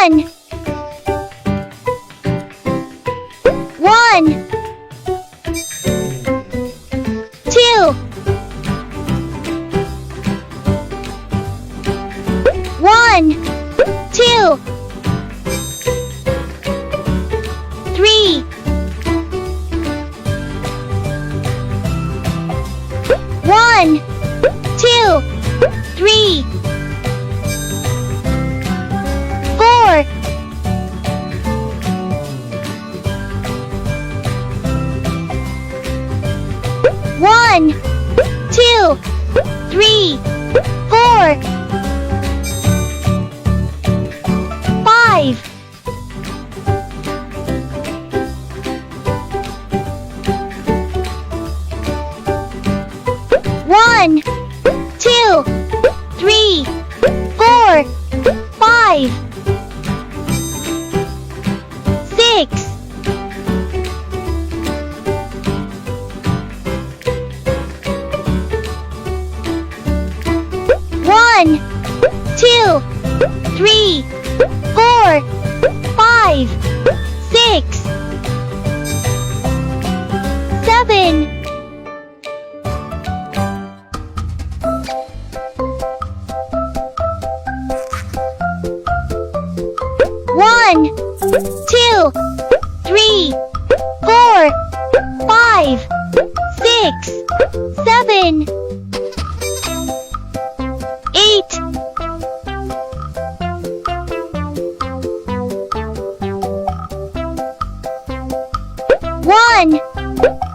1 1 2 1 2 3 1 2 3 4 1 2 3 4 5 1 2 3 4 5 6 1 2 3 4 5 6 7 1 2 3 4 5 6 7 8 1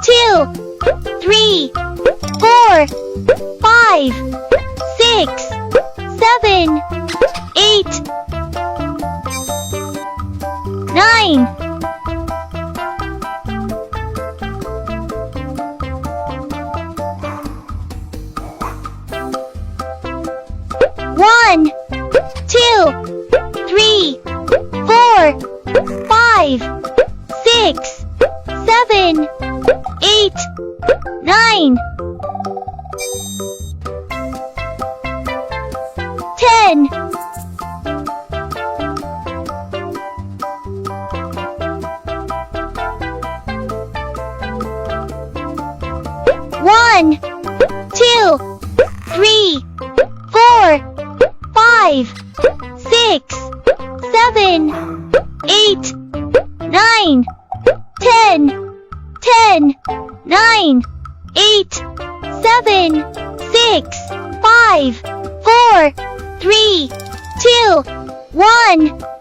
2 3 4 5 6 7 8 9 1 2 3 4 5 6 7 8 9 10 1 2 3 4 5 6 7 8 9 10 10 9 8 7 6 5 4 3 2 1